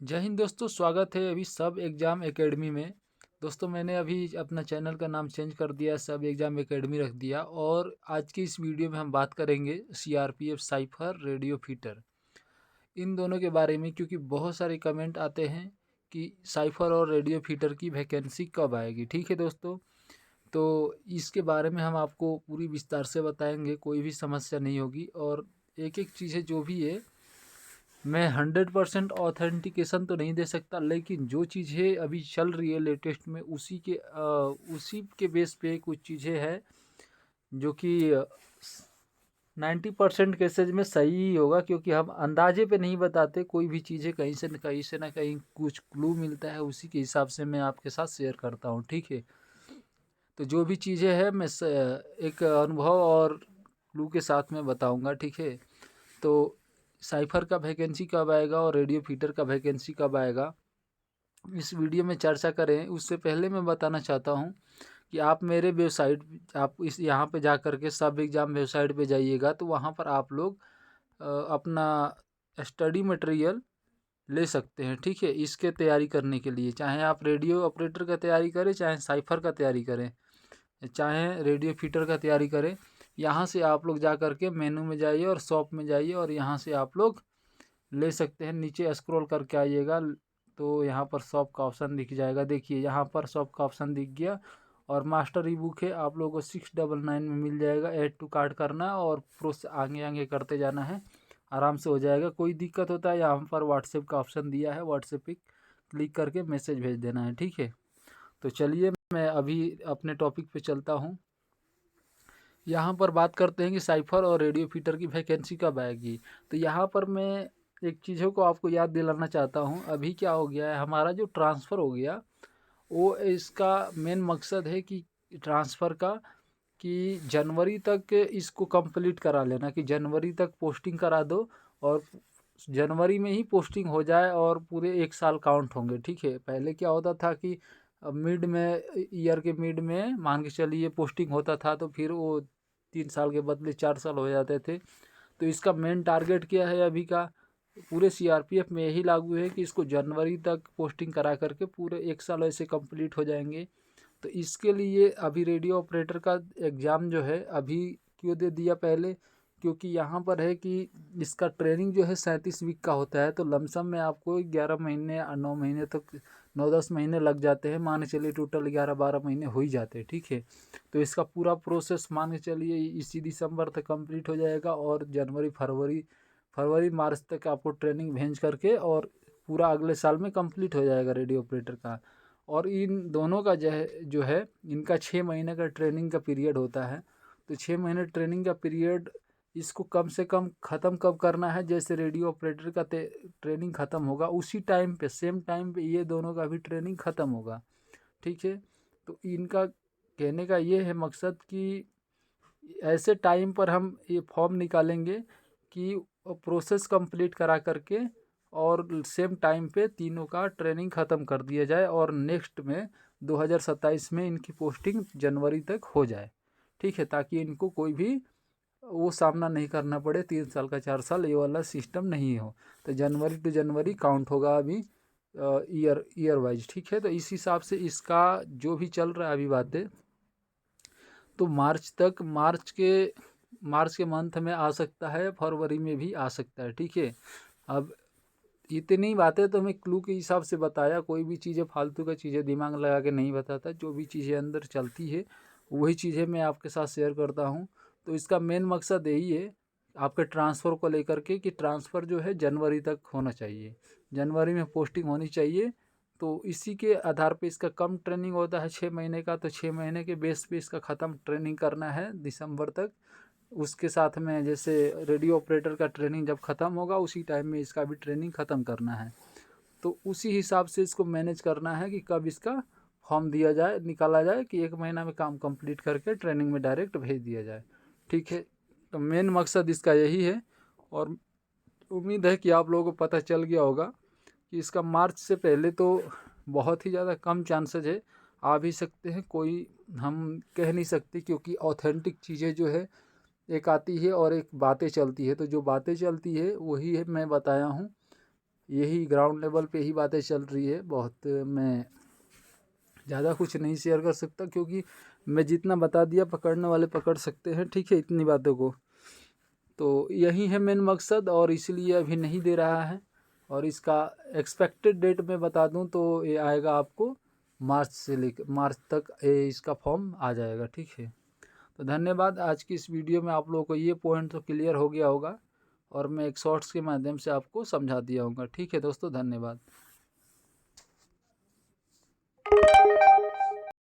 जय हिंद दोस्तों, स्वागत है अभी सब एग्ज़ाम एकेडमी में। दोस्तों मैंने अभी अपना चैनल का नाम चेंज कर दिया, सब एग्ज़ाम एकेडमी रख दिया। और आज की इस वीडियो में हम बात करेंगे सीआरपीएफ साइफर रेडियो फीटर, इन दोनों के बारे में। क्योंकि बहुत सारे कमेंट आते हैं कि साइफर और रेडियो फीटर की वैकेंसी कब आएगी। ठीक है दोस्तों, तो इसके बारे में हम आपको पूरी विस्तार से बताएंगे, कोई भी समस्या नहीं होगी। और एक एक चीज़ें जो भी है, मैं 100% ऑथेंटिकेशन तो नहीं दे सकता, लेकिन जो चीज़ें अभी चल रही है लेटेस्ट में उसी के बेस पे कुछ चीज़ें हैं जो कि 90% केसेज में सही ही होगा। क्योंकि हम अंदाजे पे नहीं बताते, कोई भी चीज़ें कहीं से ना कहीं कुछ क्लू मिलता है, उसी के हिसाब से मैं आपके साथ शेयर करता हूँ। ठीक है, तो जो भी चीज़ें हैं मैं एक अनुभव और क्लू के साथ में बताऊँगा। ठीक है, तो साइफर का वैकेंसी कब आएगा और रेडियो फीटर का वैकेंसी कब आएगा, इस वीडियो में चर्चा करें। उससे पहले मैं बताना चाहता हूं कि आप मेरे वेबसाइट, आप इस यहाँ पे जा कर के सब एग्ज़ाम वेबसाइट पे जाइएगा, तो वहाँ पर आप लोग अपना स्टडी मटेरियल ले सकते हैं। ठीक है, इसके तैयारी करने के लिए, चाहे आप रेडियो ऑपरेटर का तैयारी करें, चाहे साइफर का तैयारी करें, चाहे रेडियो फीटर का तैयारी करें, यहाँ से आप लोग जा कर के मेनू में जाइए और शॉप में जाइए और यहाँ से आप लोग ले सकते हैं। नीचे स्क्रॉल करके आइएगा तो यहाँ पर शॉप का ऑप्शन दिख जाएगा। देखिए यहाँ पर शॉप का ऑप्शन दिख गया और मास्टर ई बुक है, आप लोगों को 699 में मिल जाएगा। ऐड टू कार्ट करना है और प्रोसेस आगे आगे करते जाना है, आराम से हो जाएगा। कोई दिक्कत होता है यहाँ पर व्हाट्सएप का ऑप्शन दिया है, व्हाट्सएप पे क्लिक करके मैसेज भेज देना है। ठीक है, तो चलिए मैं अभी अपने टॉपिक पे चलता हूँ। यहाँ पर बात करते हैं कि साइफर और रेडियो फीटर की वैकेंसी कब आएगी। तो यहाँ पर मैं एक चीज़ों को आपको याद दिलाना चाहता हूँ। अभी क्या हो गया है, हमारा जो ट्रांसफ़र हो गया, वो इसका मेन मकसद है कि ट्रांसफ़र का, कि जनवरी तक इसको कंप्लीट करा लेना, कि जनवरी तक पोस्टिंग करा दो और जनवरी में ही पोस्टिंग हो जाए और पूरे 1 साल काउंट होंगे। ठीक है, पहले क्या होता था कि मिड में, ईयर के मिड में मान के चलिए पोस्टिंग होता था, तो फिर वो 3 साल के बदले 4 साल हो जाते थे। तो इसका मेन टारगेट क्या है अभी का, पूरे सीआरपीएफ में यही लागू है कि इसको जनवरी तक पोस्टिंग करा करके पूरे 1 साल ऐसे कंप्लीट हो जाएंगे। तो इसके लिए अभी रेडियो ऑपरेटर का एग्ज़ाम जो है अभी क्यों दे दिया पहले, क्योंकि यहाँ पर है कि इसका ट्रेनिंग जो है 37 वीक का होता है। तो लमसम में आपको 11 महीने और 9 महीने तक, 9-10 महीने लग जाते हैं, मान के चलिए टोटल 11-12 महीने हो ही जाते हैं। ठीक है, तो इसका पूरा प्रोसेस मान के चलिए इसी दिसंबर तक कंप्लीट हो जाएगा और जनवरी फरवरी मार्च तक आपको ट्रेनिंग भेज करके और पूरा अगले साल में कंप्लीट हो जाएगा रेडियो ऑपरेटर का। और इन दोनों का जो है इनका 6 महीने का ट्रेनिंग का पीरियड होता है। तो 6 महीने ट्रेनिंग का पीरियड, इसको कम से कम ख़त्म कब करना है, जैसे रेडियो ऑपरेटर का ट्रेनिंग ख़त्म होगा उसी टाइम पे, सेम टाइम पे ये दोनों का भी ट्रेनिंग ख़त्म होगा। ठीक है, तो इनका कहने का ये है मकसद कि ऐसे टाइम पर हम ये फॉर्म निकालेंगे कि प्रोसेस कंप्लीट करा करके और सेम टाइम पे तीनों का ट्रेनिंग ख़त्म कर दिया जाए और नेक्स्ट में 2027 में इनकी पोस्टिंग जनवरी तक हो जाए। ठीक है, ताकि इनको कोई भी वो सामना नहीं करना पड़े, 3 साल का 4 साल ये वाला सिस्टम नहीं हो। तो जनवरी टू जनवरी काउंट होगा अभी, ईयर वाइज। ठीक है, तो इस हिसाब से इसका जो भी चल रहा है अभी बातें, तो मार्च के मंथ में आ सकता है, फरवरी में भी आ सकता है। ठीक है, अब इतनी बातें तो मैं क्लू के हिसाब से बताया, कोई भी चीज़ें फालतू का चीज़ें दिमाग लगा के नहीं बताता। जो भी चीज़ें अंदर चलती है वही चीज़ें मैं आपके साथ शेयर करता हूँ। तो इसका मेन मकसद यही है आपके ट्रांसफ़र को लेकर के, कि ट्रांसफ़र जो है जनवरी तक होना चाहिए, जनवरी में पोस्टिंग होनी चाहिए। तो इसी के आधार पे इसका कम ट्रेनिंग होता है 6 महीने का, तो 6 महीने के बेस पे इसका ख़त्म ट्रेनिंग करना है दिसंबर तक। उसके साथ में जैसे रेडियो ऑपरेटर का ट्रेनिंग जब ख़त्म होगा उसी टाइम में इसका भी ट्रेनिंग ख़त्म करना है। तो उसी हिसाब से इसको मैनेज करना है कि कब इसका फॉर्म दिया जाए, निकाला जाए, कि 1 महीना में काम कंप्लीट करके ट्रेनिंग में डायरेक्ट भेज दिया जाए। ठीक है, तो मेन मकसद इसका यही है। और उम्मीद है कि आप लोगों को पता चल गया होगा कि इसका मार्च से पहले तो बहुत ही ज़्यादा कम चांसेज है, आ भी सकते हैं, कोई हम कह नहीं सकते। क्योंकि ऑथेंटिक चीज़ें जो है एक आती है और एक बातें चलती है, तो जो बातें चलती है वही है मैं बताया हूँ। यही ग्राउंड लेवल पे ही बातें चल रही है। बहुत मैं ज़्यादा कुछ नहीं शेयर कर सकता, क्योंकि मैं जितना बता दिया पकड़ने वाले पकड़ सकते हैं, ठीक है, इतनी बातों को। तो यही है मेन मकसद, और इसलिए अभी नहीं दे रहा है। और इसका एक्सपेक्टेड डेट मैं बता दूं तो ये आएगा आपको मार्च से लेकर मार्च तक इसका फॉर्म आ जाएगा, ठीक है। तो धन्यवाद। आज की इस वीडियो में आप लोगों को ये पॉइंट तो क्लियर हो गया होगा, और मैं एक शॉर्ट्स के माध्यम से आपको समझा दिया होगा, ठीक है दोस्तों, धन्यवाद।